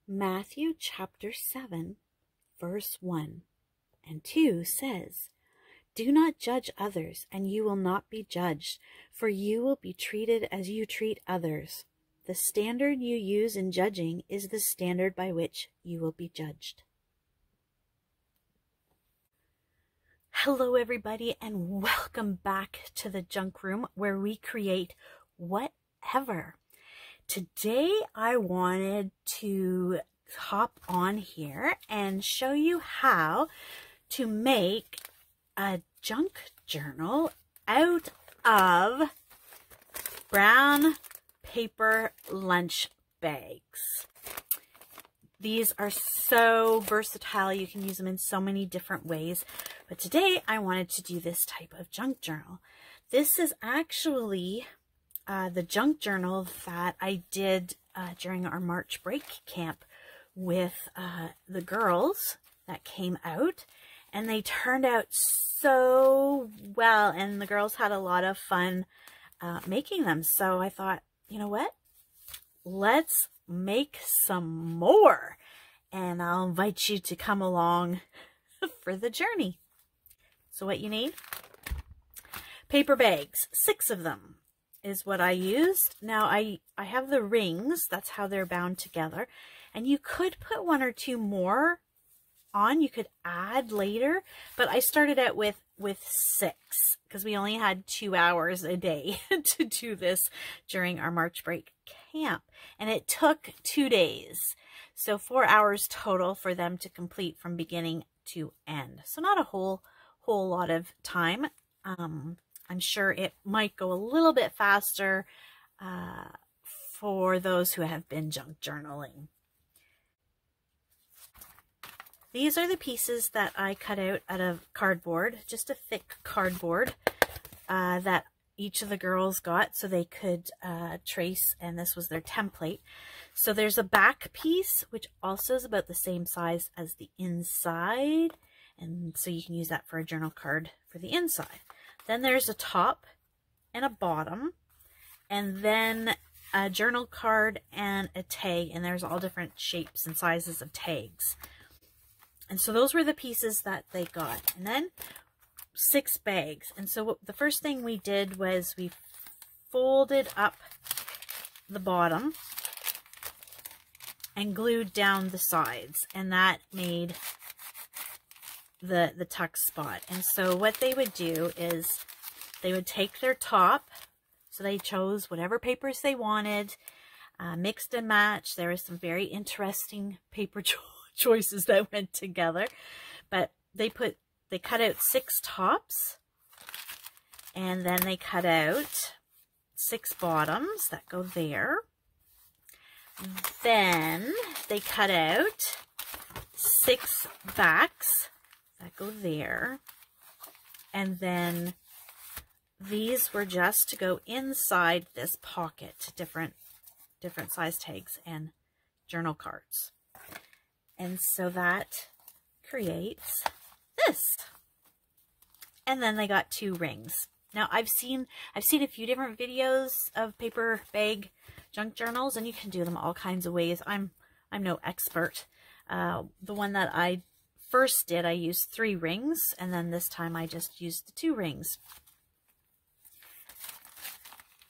Matthew chapter 7, verse 1 and 2 says, "Do not judge others, and you will not be judged, for you will be treated as you treat others. The standard you use in judging is the standard by which you will be judged." Hello, everybody, and welcome back to the Junk Room, where we create whatever. Today, I wanted to hop on here and show you how to make a junk journal out of brown paper lunch bags. These are so versatile. You can use them in so many different ways. But today I wanted to do this type of junk journal. This is actually the junk journal that I did during our March break camp with the girls that came out. And they turned out so well. And the girls had a lot of fun making them. So I thought, you know what? Let's make some more. And I'll invite you to come along for the journey. So what you need? Paper bags, 6 of them is what I used. Now I have the rings, that's how they're bound together. And you could put 1 or 2 more on, you could add later, but I started out with 6 because we only had 2 hours a day to do this during our March break camp. And it took 2 days. So 4 hours total for them to complete from beginning to end. So not a whole lot of time. I'm sure it might go a little bit faster for those who have been junk journaling. These are the pieces that I cut out of cardboard, just a thick cardboard that each of the girls got so they could trace, and this was their template. So there's a back piece, which also is about the same size as the inside, and so you can use that for a journal card for the inside. Then there's a top and a bottom, and then a journal card and a tag, and there's all different shapes and sizes of tags. And so those were the pieces that they got. And then 6 bags. And so the first thing we did was we folded up the bottom and glued down the sides, and that made the tuck spot. And so what they would do is they would take their top, so they chose whatever papers they wanted, mixed and matched. There was some very interesting paper choices that went together, but they cut out 6 tops, and then they cut out 6 bottoms that go there. Then they cut out 6 backs that go there, and then these were just to go inside this pocket, different size tags and journal cards. And so that creates this. And then they got 2 rings. Now I've seen a few different videos of paper bag junk journals, and you can do them all kinds of ways. I'm no expert. The one that I first did, I used 3 rings, and then this time I just used the 2 rings.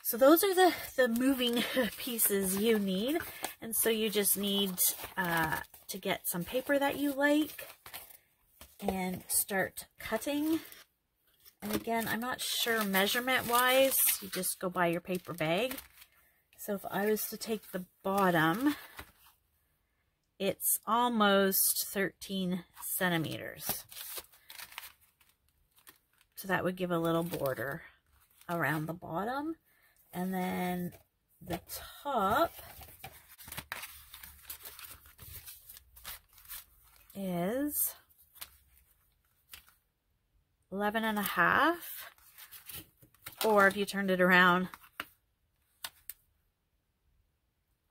So those are the moving pieces you need. And so you just need to get some paper that you like and start cutting. And again, I'm not sure measurement wise, you just go by your paper bag. So if I was to take the bottom, it's almost 13 centimeters. So that would give a little border around the bottom. And then the top is 11.5, or if you turned it around,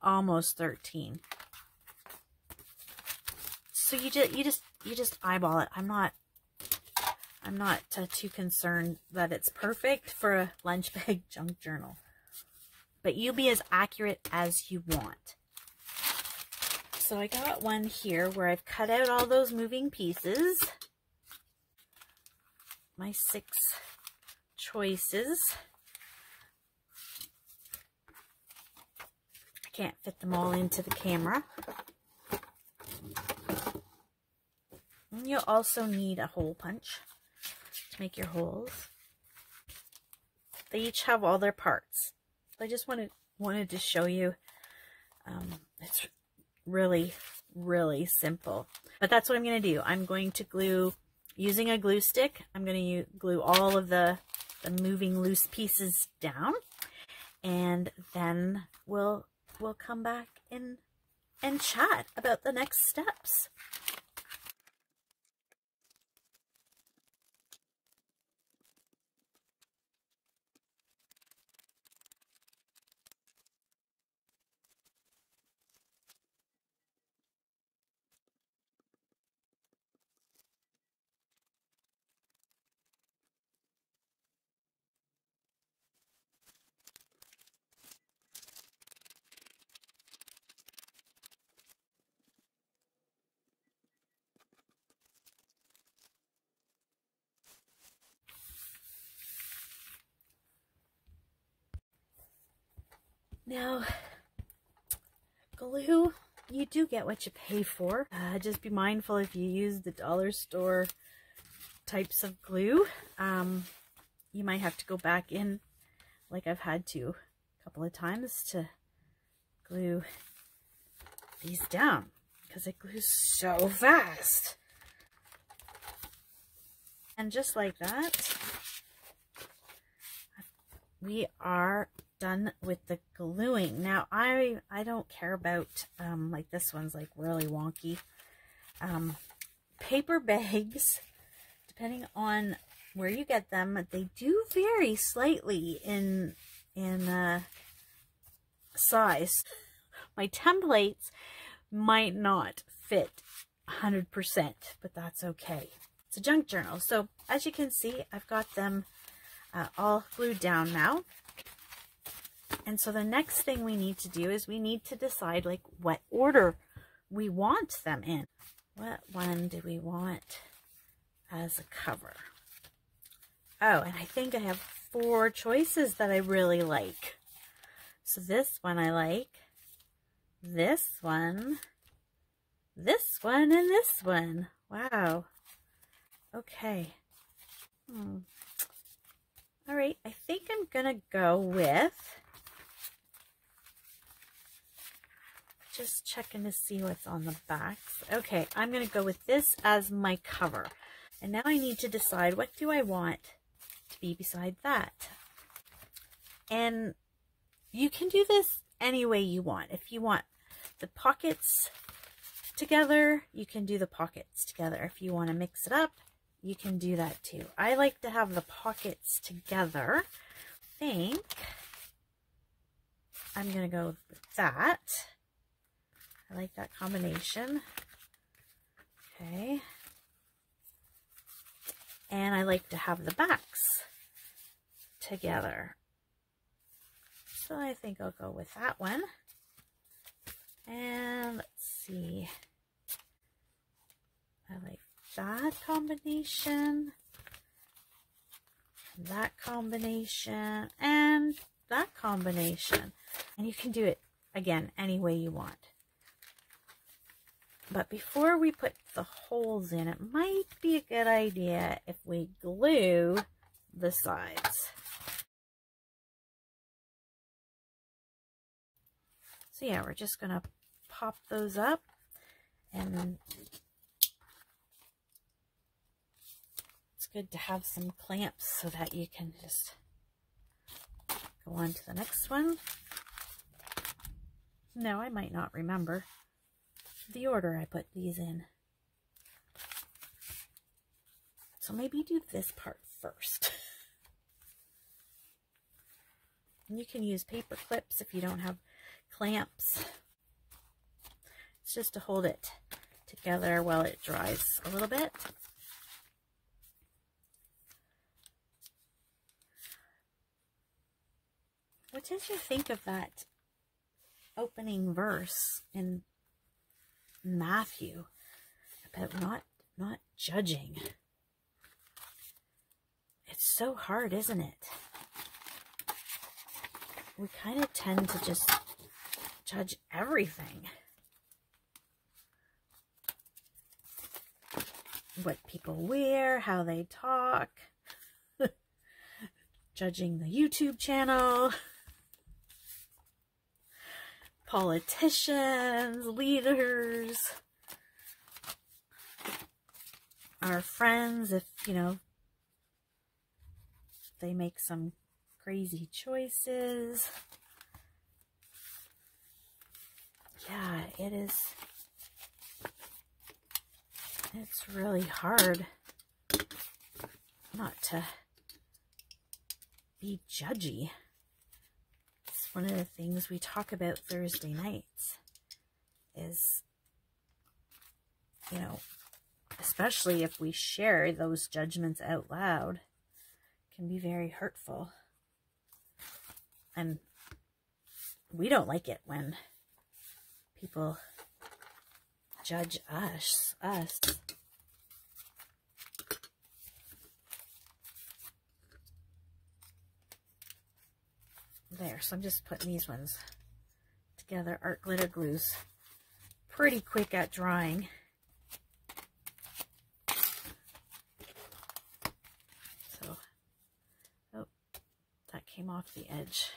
almost 13. So you just eyeball it. I'm not too concerned that it's perfect for a lunch bag junk journal, but you be as accurate as you want. So I got one here where I've cut out all those moving pieces. My 6 choices. I can't fit them all into the camera. And you'll also need a hole punch to make your holes. They each have all their parts. I just wanted to show you. It's really, really simple. But that's what I'm going to do. I'm going to glue, using a glue stick, I'm going to glue all of the moving loose pieces down. And then we'll come back and chat about the next steps. Now, glue, you do get what you pay for. Just be mindful if you use the dollar store types of glue. You might have to go back in, like I've had to a couple of times, to glue these down because it glues so fast. And just like that, we are done with the gluing. Now I don't care about like this one's like really wonky. Paper bags, depending on where you get them, they do vary slightly in size. My templates might not fit 100%, but that's okay. It's a junk journal, so as you can see, I've got them all glued down now. And so the next thing we need to do is we need to decide like what order we want them in. What one do we want as a cover? Oh, and I think I have 4 choices that I really like. So this one I like, this one, and this one. Wow. Okay. All right, I think I'm gonna go with, just checking to see what's on the backs. Okay, I'm gonna go with this as my cover. And now I need to decide, what do I want to be beside that? And you can do this any way you want. If you want the pockets together, you can do the pockets together. If you want to mix it up, you can do that too. I like to have the pockets together. I think I'm going to go with that. I like that combination. Okay. And I like to have the backs together. So I think I'll go with that one. And let's see. I like that combination, that combination, and that combination. And you can do it, again, any way you want. But before we put the holes in, it might be a good idea if we glue the sides. So yeah, we're just going to pop those up, and it's good to have some clamps so that you can just go on to the next one. No, I might not remember the order I put these in. So maybe do this part first. And you can use paper clips if you don't have clamps. It's just to hold it together while it dries a little bit. What did you think of that opening verse in Matthew about not judging. It's so hard, isn't it? We kind of tend to just judge everything. What people wear, how they talk, judging the YouTube channel, politicians, leaders, our friends, if, you know, they make some crazy choices. Yeah, it's really hard not to be judgy. It's one of the things we talk about Thursday nights is, you know, especially if we share those judgments out loud, can be very hurtful. And we don't like it when people judge us. There, so I'm just putting these ones together. Art glitter glue's pretty quick at drying. So, oh, that came off the edge.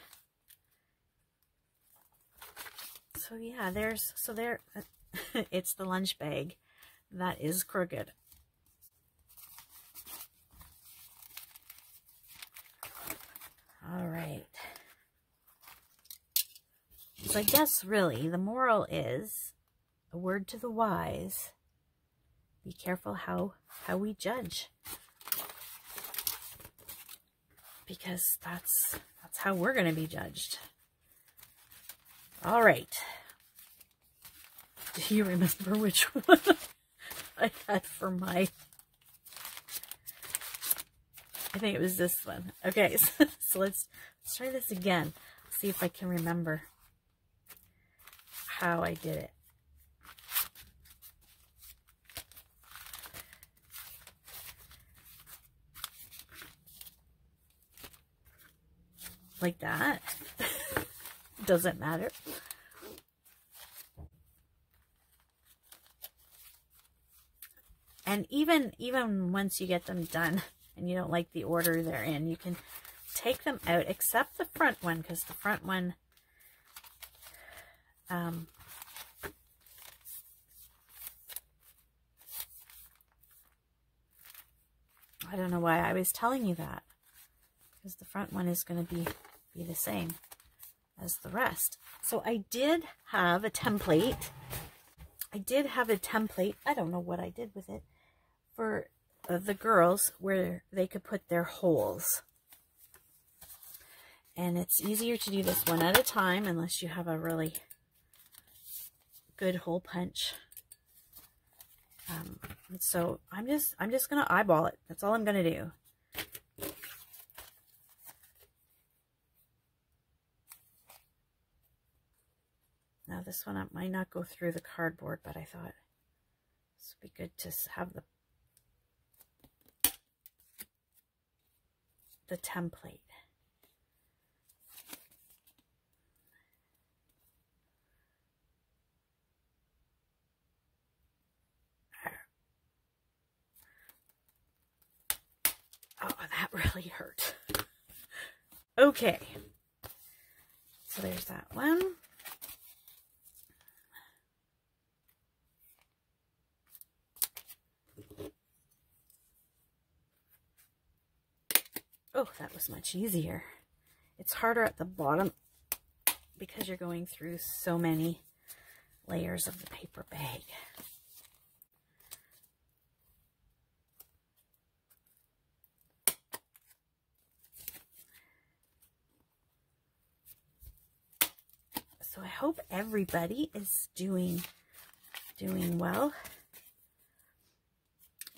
So yeah, there, it's the lunch bag that is crooked. All right. So I guess really the moral is, a word to the wise, be careful how we judge. Because that's how we're going to be judged. All right. Do you remember which one I had for my... I think it was this one. Okay, so let's try this again. See if I can remember how I did it. Like that. Doesn't matter. And even once you get them done and you don't like the order they're in, you can take them out, except the front one, because the front one I don't know why I was telling you that, because the front one is going to be the same as the rest. So I did have a template. I don't know what I did with it, for the girls where they could put their holes. And it's easier to do this one at a time unless you have a really good hole punch. So I'm just going to eyeball it. That's all I'm going to do. Now this one might not go through the cardboard, but I thought this would be good to have the template. Oh, that really hurt. Okay. So there's that one. Oh, that was much easier. It's harder at the bottom because you're going through so many layers of the paper bag. So I hope everybody is doing well.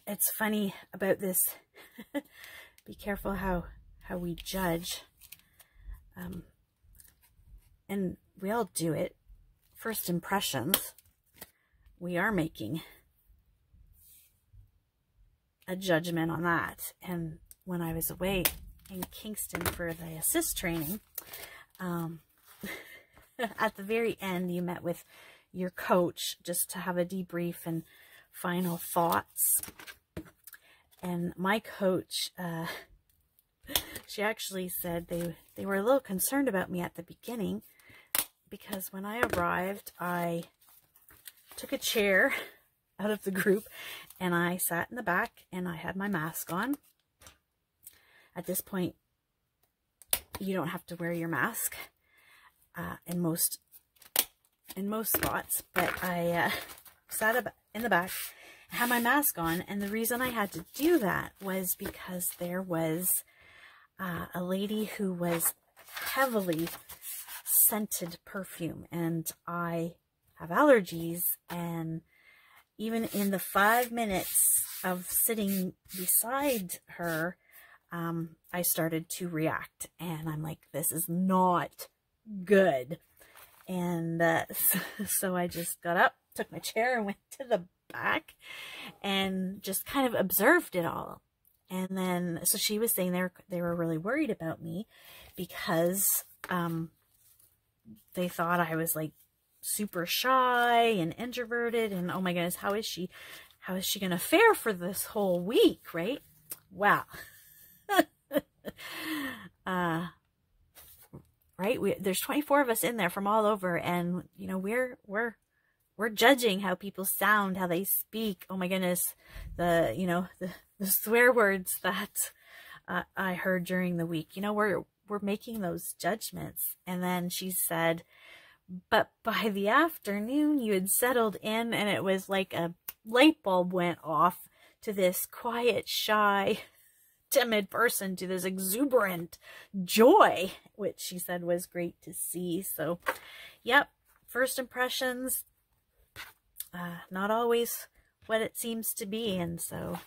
It's funny about this. Be careful how we judge. And we all do it. First impressions. we are making a judgment on that. And when I was away in Kingston for the assist training, at the very end, you met with your coach just to have a debrief and final thoughts. And my coach, she actually said they were a little concerned about me at the beginning, because when I arrived, I took a chair out of the group and I sat in the back and I had my mask on. At this point, you don't have to wear your mask in most spots, but I sat in the back, had my mask on, and the reason I had to do that was because there was a lady who was heavily scented perfume, and I have allergies, and even in the 5 minutes of sitting beside her, I started to react, and I'm like, this is not good. And so I just got up, took my chair, and went to the back and just kind of observed it all. And then, so she was saying they were really worried about me because they thought I was like super shy and introverted, and oh my goodness, how is she gonna fare for this whole week, right? Wow. Right, there's 24 of us in there from all over, and you know, we're judging how people sound, how they speak. Oh my goodness, the swear words that I heard during the week. You know, we're making those judgments. And then she said, but by the afternoon you had settled in, and it was like a light bulb went off to this quiet, shy, timid person to this exuberant joy, which she said was great to see. So, yep, first impressions, not always what it seems to be. And so,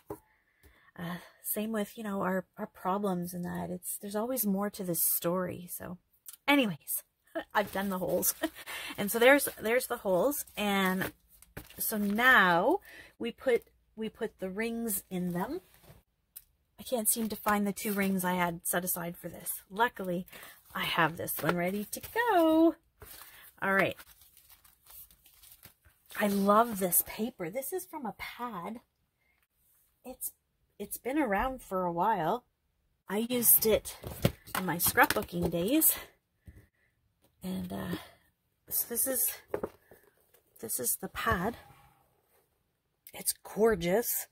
same with, you know, our problems and that. There's always more to this story. So, anyways, I've done the holes. And so there's the holes. And so now we put the rings in them. I can't seem to find the 2 rings I had set aside for this. Luckily, I have this one ready to go. All right. I love this paper. This is from a pad. It's been around for a while. I used it in my scrapbooking days. And so this is the pad. It's gorgeous.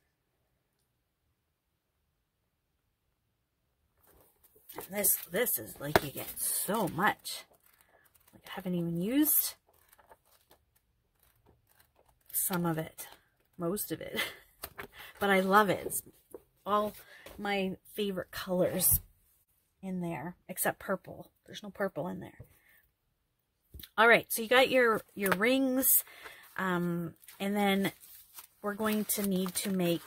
And this is like, you get so much. Like, I haven't even used some of it, most of it, but I love it. It's all my favorite colors in there, except purple. There's no purple in there. All right, so you got your rings, and then we're going to need to make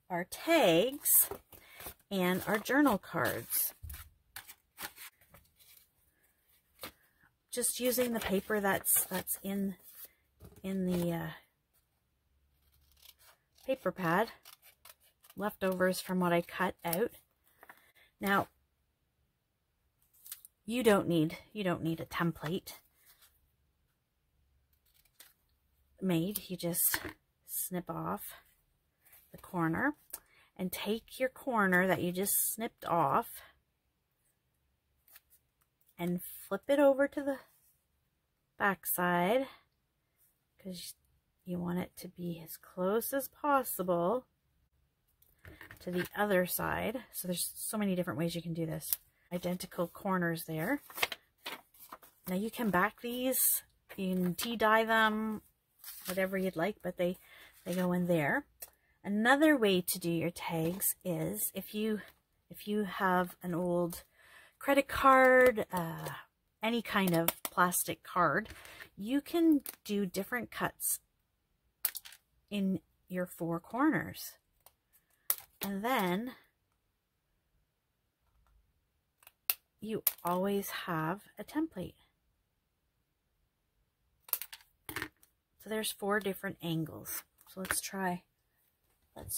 our tags and our journal cards. Just using the paper that's in the paper pad, leftovers from what I cut out. Now, you don't need a template made. You just snip off the corner and take your corner that you just snipped off and flip it over to the back side, because you want it to be as close as possible to the other side. So there's so many different ways you can do this. Identical corners there. Now you can back these, you can tea dye them, whatever you'd like, but they go in there. Another way to do your tags is if you have an old credit card, any kind of plastic card, you can do different cuts in your 4 corners. And then you always have a template. So there's 4 different angles. So let's try. There's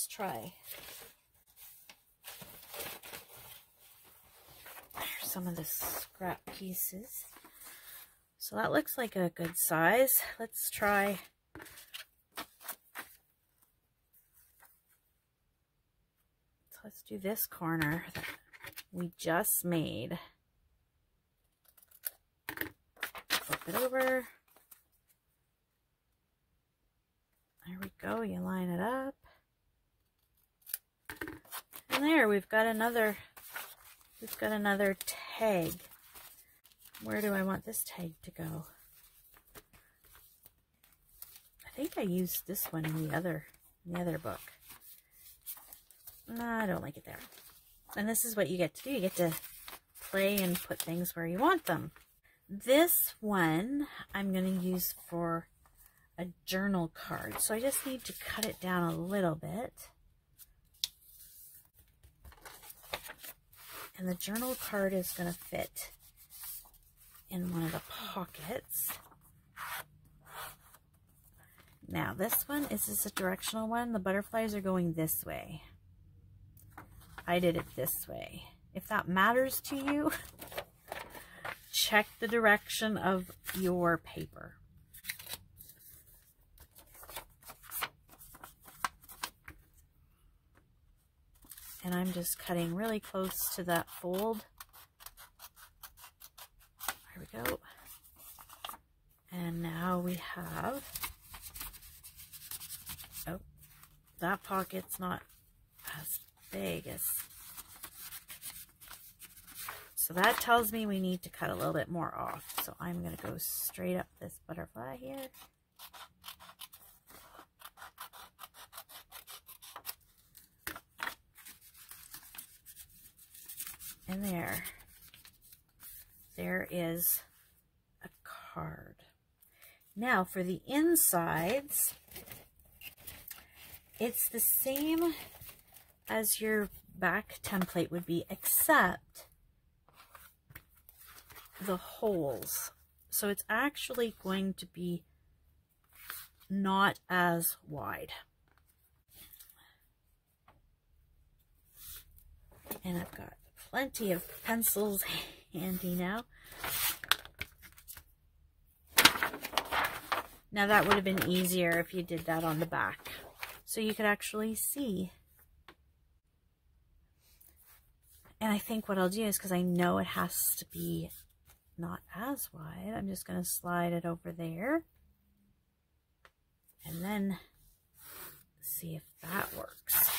some of the scrap pieces. So that looks like a good size. Let's try. So let's do this corner that we just made. Flip it over. There we go. You line it up. And there, we've got another tag. Where do I want this tag to go? I think I used this one in the other book. No, I don't like it there. And this is what you get to do. You get to play and put things where you want them. This one I'm going to use for a journal card. So I just need to cut it down a little bit. And the journal card is going to fit in one of the pockets. Now this one, is this a directional one? The butterflies are going this way. I did it this way. If that matters to you, check the direction of your paper. And I'm just cutting really close to that fold. There we go. And now we have, oh, that pocket's not as big as, so that tells me we need to cut a little bit more off. So I'm going to go straight up this butterfly here. And there is a card. Now for the insides, it's the same as your back template would be, except the holes. So it's actually going to be not as wide. And I've got plenty of pencils handy now. Now that would have been easier if you did that on the back, so you could actually see. And I think what I'll do is, because I know it has to be not as wide, I'm just going to slide it over there and then see if that works.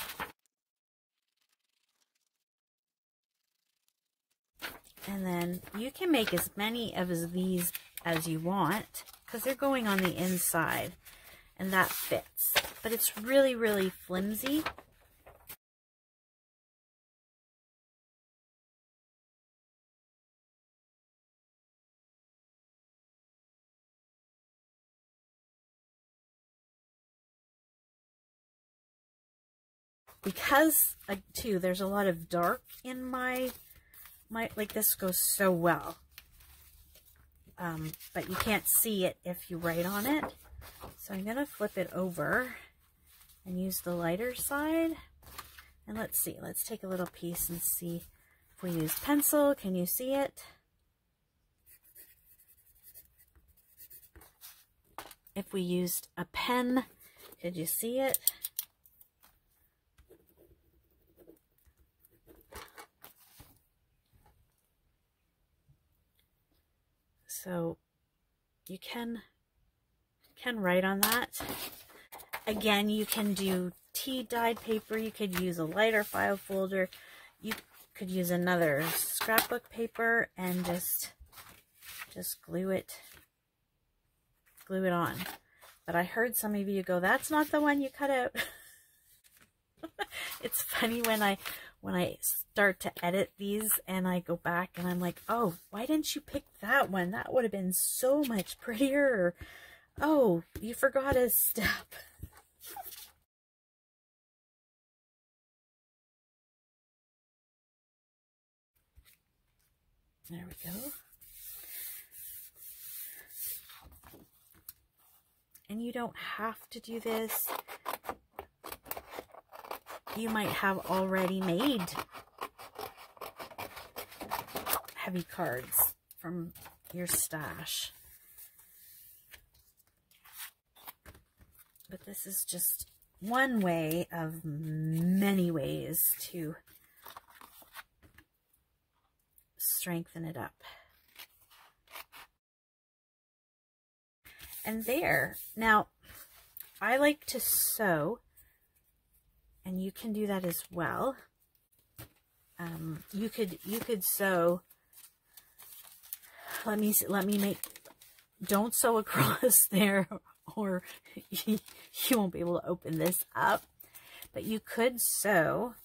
And then you can make as many of these as you want, because they're going on the inside, and that fits. But it's really, really flimsy. Because, too, there's a lot of dark in my like this goes so well. But you can't see it if you write on it. So I'm going to flip it over and use the lighter side. And let's see. Let's take a little piece and see if we use pencil. Can you see it? If we used a pen, could you see it? So you can write on that. Again, you can do tea-dyed paper. You could use a lighter file folder. You could use another scrapbook paper and just glue it on. But I heard some of you go, "That's not the one you cut out." It's funny when I start to edit these and I go back and I'm like, "Oh, why didn't you pick that one? That would have been so much prettier." Or, "Oh, you forgot a step." There we go. and you don't have to do this. You might have already made heavy cards from your stash. But this is just one way of many ways to strengthen it up. And there. Now, I like to sew, and you can do that as well. You could sew. Let me make. Don't sew across there, or you won't be able to open this up. But you could sew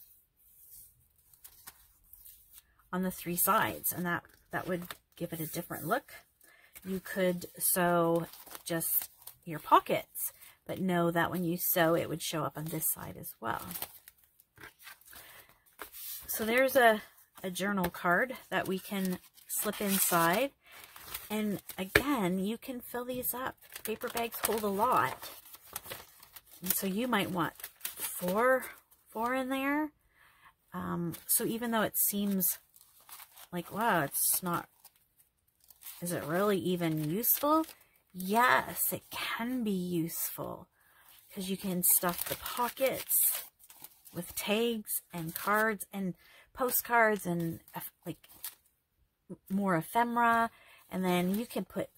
on the 3 sides, and that would give it a different look. You could sew just your pockets, but know that when you sew, it would show up on this side as well. So there's a journal card that we can slip inside. And again, you can fill these up. Paper bags hold a lot. And so you might want four in there. So even though it seems like, wow, it's not, is it really even useful? Yes, it can be useful, because you can stuff the pockets with tags and cards and postcards and like more ephemera. And then you can put,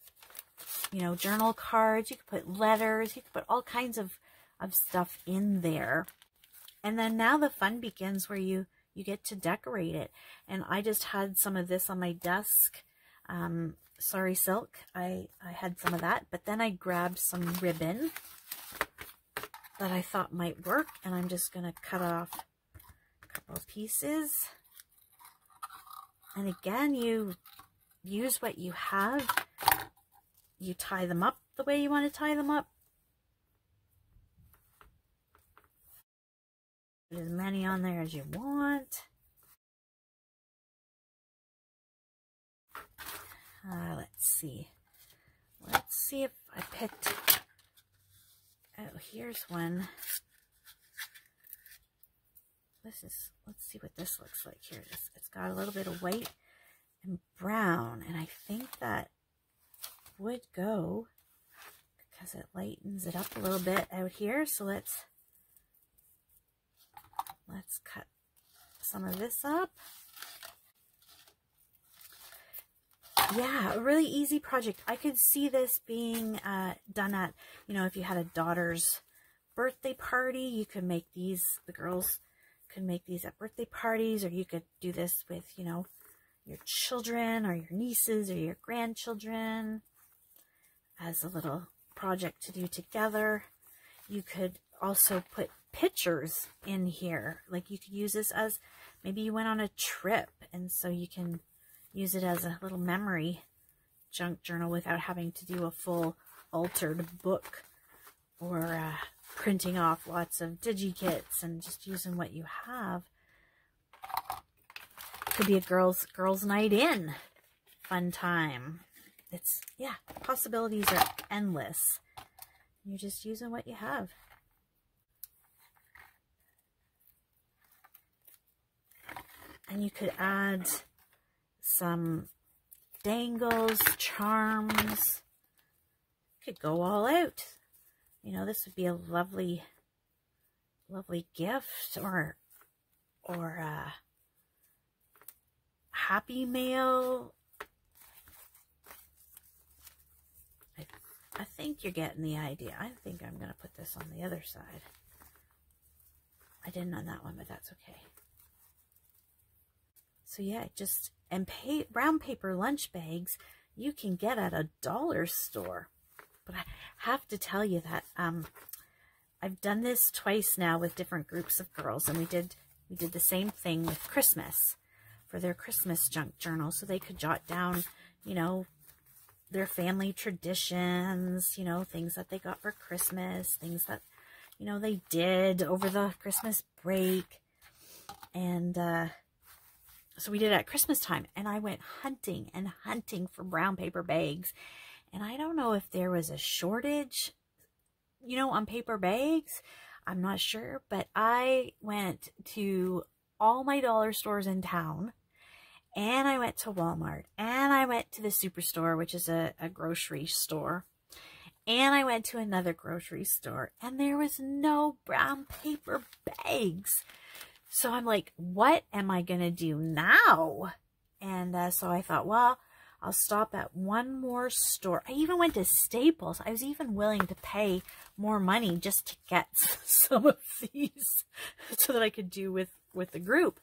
you know, journal cards, you can put letters, you can put all kinds of stuff in there. And then now the fun begins where you get to decorate it. And I just had some of this on my desk. Sorry Silk, I had some of that, but then I grabbed some ribbon that I thought might work, and I'm just going to cut off a couple of pieces. And again, you use what you have. You tie them up the way you want to tie them up. Put as many on there as you want. Let's see. Let's see if I picked... Oh, here's one. This is... Let's see what this looks like here. It's got a little bit of white and brown, and I think that would go because it lightens it up a little bit out here. So let's cut some of this up. Yeah, a really easy project. I could see this being done at, you know, if you had a daughter's birthday party, you could make these, the girls could make these at birthday parties, or you could do this with, you know, your children or your nieces or your grandchildren as a little project to do together. You could also put pictures in here. Like you could use this as, maybe you went on a trip, and so you can use it as a little memory junk journal without having to do a full altered book, or printing off lots of digi-kits, and just using what you have. Could be a girls' night in fun time. It's, yeah, possibilities are endless. You're just using what you have. And you could add some dangles, charms. Could go all out. You know, this would be a lovely gift, or Happy Mail. I think you're getting the idea. I think I'm going to put this on the other side. I didn't on that one, but that's okay. So yeah, just, and brown paper lunch bags you can get at a dollar store. But I have to tell you that I've done this twice now with different groups of girls, and we did the same thing with Christmas for their Christmas junk journal, so they could jot down, you know, their family traditions, you know, things that they got for Christmas, things that, you know, they did over the Christmas break. And so we did it at Christmas time, and I went hunting and hunting for brown paper bags. And I don't know if there was a shortage you know, on paper bags. I'm not sure, but I went to all my dollar stores in town, and I went to Walmart, and I went to the Superstore, which is a grocery store, and I went to another grocery store, and there was no brown paper bags. So I'm like, what am I going to do now? And so I thought, well, I'll stop at one more store. I even went to Staples. I was even willing to pay more money just to get some of these so that I could do with the group.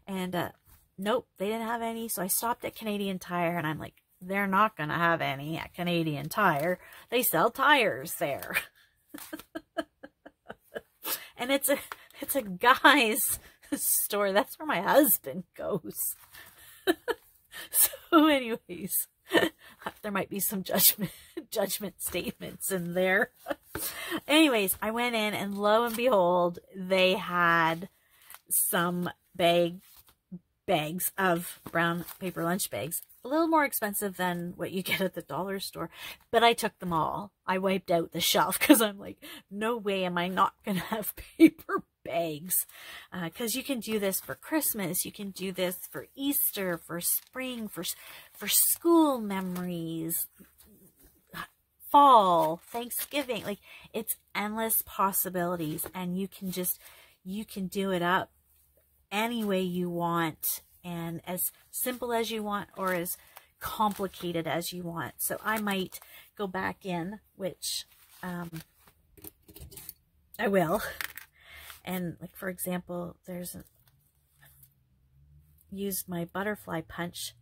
And nope, they didn't have any. So I stopped at Canadian Tire, and I'm like, they're not going to have any at Canadian Tire. They sell tires there. And it's a guy's store. That's where my husband goes. So anyways, there might be some judgment statements in there. Anyways, I went in, and lo and behold, they had some bags of brown paper lunch bags. A little more expensive than what you get at the dollar store, but I took them all. I wiped out the shelf because I'm like, no way am I not going to have paper bags. Because you can do this for Christmas. You can do this for Easter, for spring, for school memories, fall, Thanksgiving. Like, it's endless possibilities, and you can do it up any way you want, and as simple as you want, or as complicated as you want. So I might go back in, which I will. And like, for example, used my butterfly punch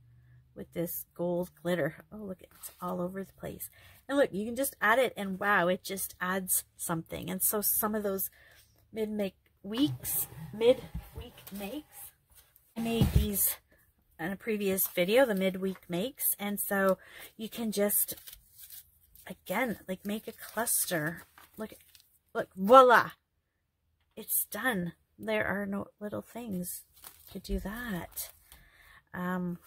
with this gold glitter. Oh, look, it's all over the place. And look, you can just add it, and wow, it just adds something. And so some of those midweek makes, I made these in a previous video, the midweek makes, and so you can just, again, like, make a cluster. Look, voila, it's done. There are no little things to do that. Some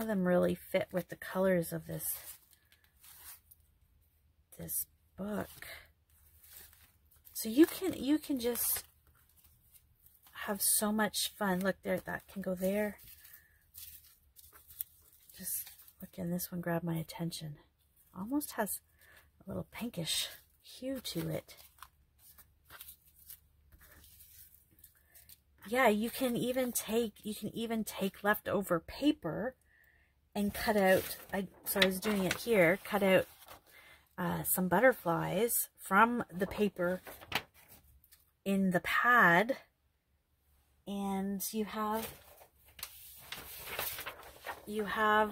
of them really fit with the colors of this book. So you can just have so much fun. Look there, that can go there. Just look, and this one grabbed my attention. Almost has a little pinkish hue to it. Yeah, you can even take leftover paper and cut out, so I was doing it here, cut out some butterflies from the paper in the pad, and you have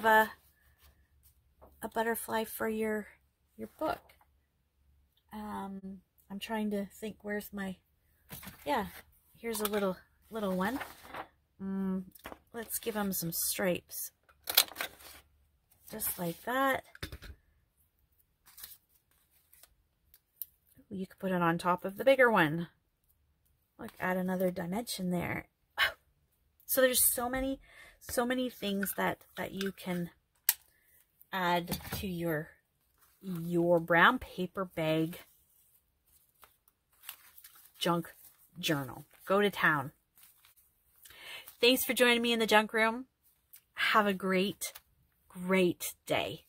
a butterfly for your book. I'm trying to think, where's my, yeah, here's a little one. Let's give them some stripes, just like that. You could put it on top of the bigger one. Look, add another dimension there. So there's so many things that you can add to your brown paper bag junk journal. Go to town. Thanks for joining me in the junk room. Have a great day.